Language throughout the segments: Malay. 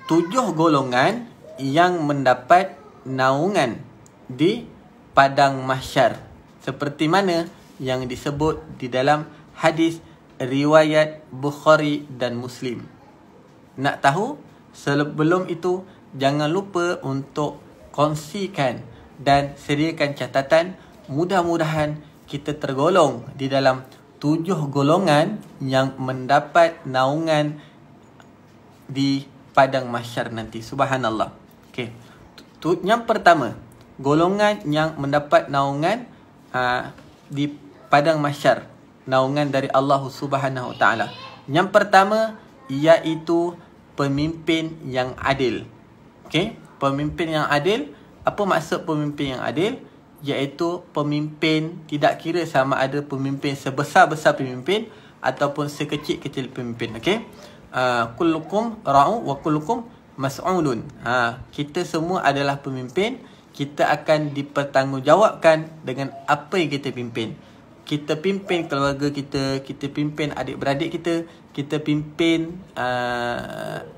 7 golongan yang mendapat naungan di padang mahsyar, seperti mana yang disebut di dalam hadis riwayat Bukhari dan Muslim. Nak tahu? Sebelum itu, jangan lupa untuk kongsikan dan sediakan catatan. Mudah-mudahan kita tergolong di dalam 7 golongan yang mendapat naungan di padang mahsyar nanti. Subhanallah. Okey. Yang pertama, golongan yang mendapat naungan di padang mahsyar, naungan dari Allah Subhanahu Wa Taala. Yang pertama iaitu pemimpin yang adil. Okey, pemimpin yang adil. Apa maksud pemimpin yang adil? Iaitu pemimpin, tidak kira sama ada pemimpin sebesar-besar pemimpin ataupun sekecil-kecil pemimpin. Okey. Kullukum ra'u wa kullukum mas'ulun. Kita semua adalah pemimpin. Kita akan dipertanggungjawabkan dengan apa yang kita pimpin. Kita pimpin keluarga kita, kita pimpin adik-beradik kita, kita pimpin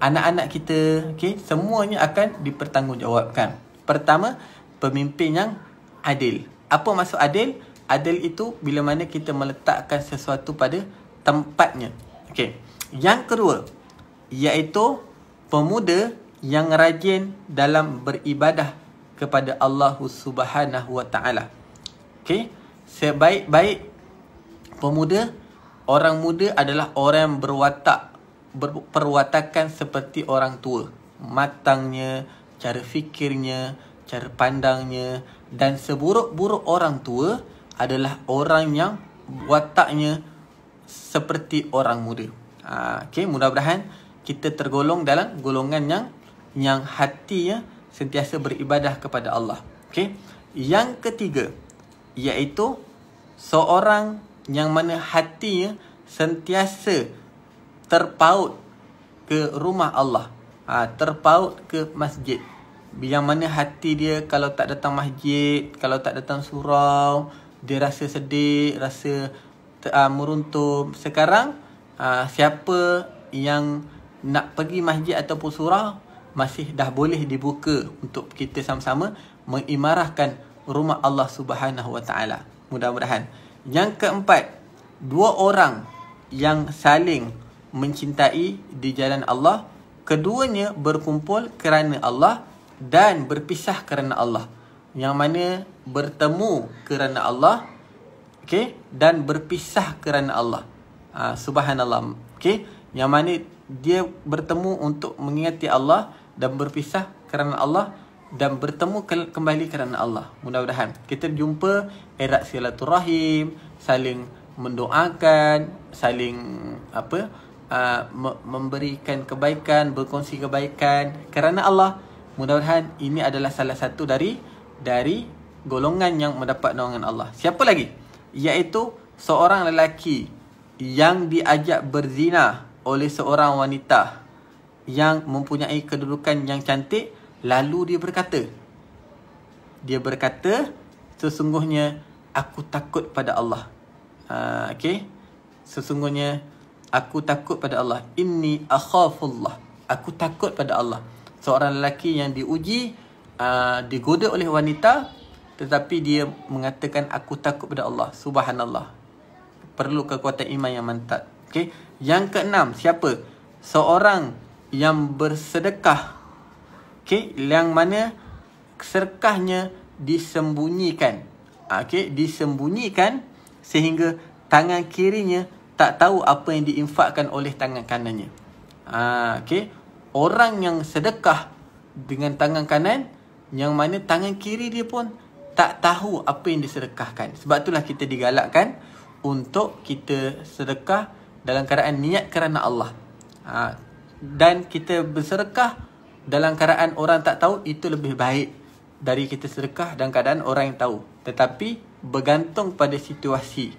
anak-anak kita. Okay? Semuanya akan dipertanggungjawabkan. Pertama, pemimpin yang adil. Apa maksud adil? Adil itu bila mana kita meletakkan sesuatu pada tempatnya. Okay. Yang kedua, iaitu pemuda yang rajin dalam beribadah kepada Allah Subhanahu Wa Taala. Okey, sebaik-baik pemuda, orang muda adalah orang yang berperwatakan seperti orang tua. Matangnya, cara fikirnya, cara pandangnya, dan seburuk-buruk orang tua adalah orang yang wataknya seperti orang muda. Okey, mudah-mudahan kita tergolong dalam golongan yang hatinya sentiasa beribadah kepada Allah. Okey. Yang ketiga iaitu seorang yang mana hatinya sentiasa terpaut ke rumah Allah, terpaut ke masjid. Yang mana hati dia kalau tak datang masjid, kalau tak datang surau, dia rasa sedih, rasa meruntum. Sekarang siapa yang nak pergi masjid ataupun surau, masih dah boleh dibuka untuk kita sama-sama mengimarahkan rumah Allah Subhanahu Wa Taala. Mudah-mudahan. Yang keempat, 2 orang yang saling mencintai di jalan Allah, keduanya berkumpul kerana Allah dan berpisah kerana Allah. Yang mana bertemu kerana Allah, okey, dan berpisah kerana Allah. Subhanallah. Okey, yang mana dia bertemu untuk mengingati Allah dan berpisah kerana Allah dan bertemu kembali kerana Allah. Mudah-mudahan kita jumpa erat silaturahim, saling mendoakan, saling memberikan kebaikan, berkongsi kebaikan kerana Allah. Mudah-mudahan ini adalah salah satu dari golongan yang mendapat naungan Allah. Siapa lagi? Iaitu seorang lelaki yang diajak berzina oleh seorang wanita yang mempunyai kedudukan yang cantik, lalu dia berkata, sesungguhnya aku takut pada Allah. Okey, sesungguhnya aku takut pada Allah. Inni akhafullah. Aku takut pada Allah. Seorang lelaki yang diuji, digoda oleh wanita, tetapi dia mengatakan aku takut pada Allah. Subhanallah. Perlu kekuatan iman yang mantap. Okey. Yang keenam, siapa? Seorang yang bersedekah. Okey, yang mana sedekahnya disembunyikan. Okey, disembunyikan sehingga tangan kirinya tak tahu apa yang diinfakkan oleh tangan kanannya. Okey, orang yang sedekah dengan tangan kanan, yang mana tangan kiri dia pun tak tahu apa yang disedekahkan. Sebab itulah kita digalakkan untuk kita sedekah dalam keadaan niat kerana Allah. Dan kita bersedekah dalam keadaan orang tak tahu, itu lebih baik dari kita sedekah dalam keadaan orang yang tahu. Tetapi bergantung pada situasi.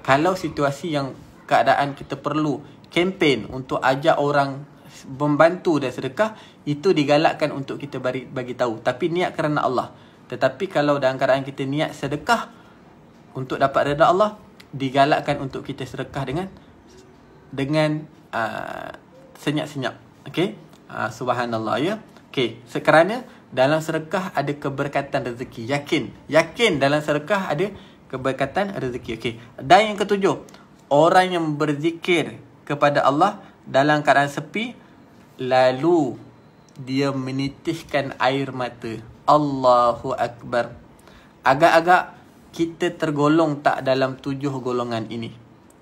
Kalau situasi yang keadaan kita perlu kempen untuk ajak orang membantu dan sedekah, itu digalakkan untuk kita bagi tahu, tapi niat kerana Allah. Tetapi kalau dalam keadaan kita niat sedekah untuk dapat redha Allah, digalakkan untuk kita sedekah dengan senyap-senyap. Okey, Subhanallah ya. Okey, kerana dalam sedekah ada keberkatan rezeki. Yakin dalam sedekah ada keberkatan rezeki. Okey. Dan yang ketujuh, orang yang berzikir kepada Allah dalam keadaan sepi, lalu dia menitiskan air mata. Allahu Akbar. Agak-agak kita tergolong tak dalam 7 golongan ini.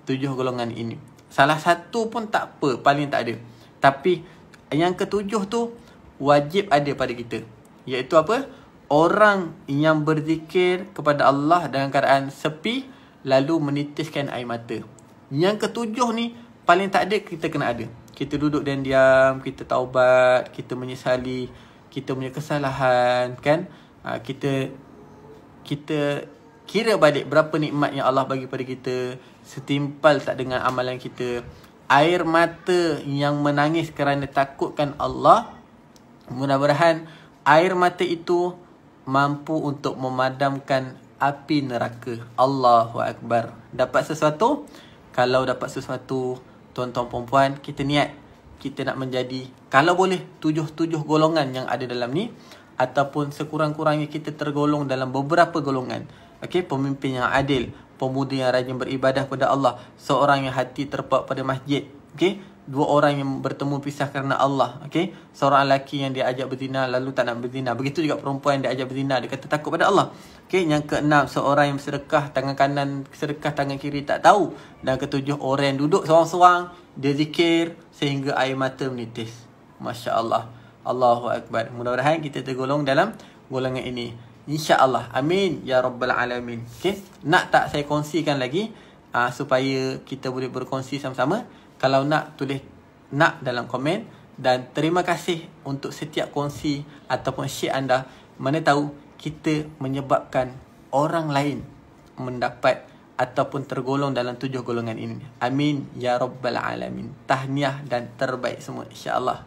7 golongan ini. Salah satu pun tak apa, paling tak ada. Tapi yang ketujuh tu wajib ada pada kita. Iaitu apa? Orang yang berzikir kepada Allah dalam keadaan sepi, lalu menitiskan air mata. Yang ketujuh ni paling tak ada, kita kena ada. Kita duduk dan diam, kita taubat, kita menyesali kita punya kesalahan, kan? Kita kira balik berapa nikmat yang Allah bagi pada kita, setimpal tak dengan amalan kita. Air mata yang menangis kerana takutkan Allah, mudah-mudahan air mata itu mampu untuk memadamkan api neraka. Allahu Akbar. Dapat sesuatu? Kalau dapat sesuatu, tuan-tuan perempuan, kita niat kita nak menjadi, kalau boleh, 7 golongan yang ada dalam ni, ataupun sekurang-kurangnya kita tergolong dalam beberapa golongan. Okey, pemimpin yang adil, pemuda yang rajin beribadah kepada Allah, seorang yang hati terpaut pada masjid. Okey, 2 orang yang bertemu pisah kerana Allah. Okey, seorang lelaki yang dia ajak berzina lalu tak nak berzina. Begitu juga perempuan yang dia ajak berzina, dia kata takut pada Allah. Okey, yang keenam, seorang yang bersedekah tangan kanan, sedekah tangan kiri tak tahu. Dan ketujuh, orang yang duduk seorang-seorang, dia zikir sehingga air mata menitis. Masya-Allah. Allahu Akbar. Mudah-mudahan kita tergolong dalam golongan ini, insya-Allah. Amin ya rabbal alamin. Okey, nak tak saya kongsikan lagi supaya kita boleh berkongsi sama-sama? Kalau nak, tulis nak dalam komen. Dan terima kasih untuk setiap kongsi ataupun share anda. Mana tahu kita menyebabkan orang lain mendapat ataupun tergolong dalam 7 golongan ini. Amin ya rabbal alamin. Tahniah dan terbaik semua, insya-Allah.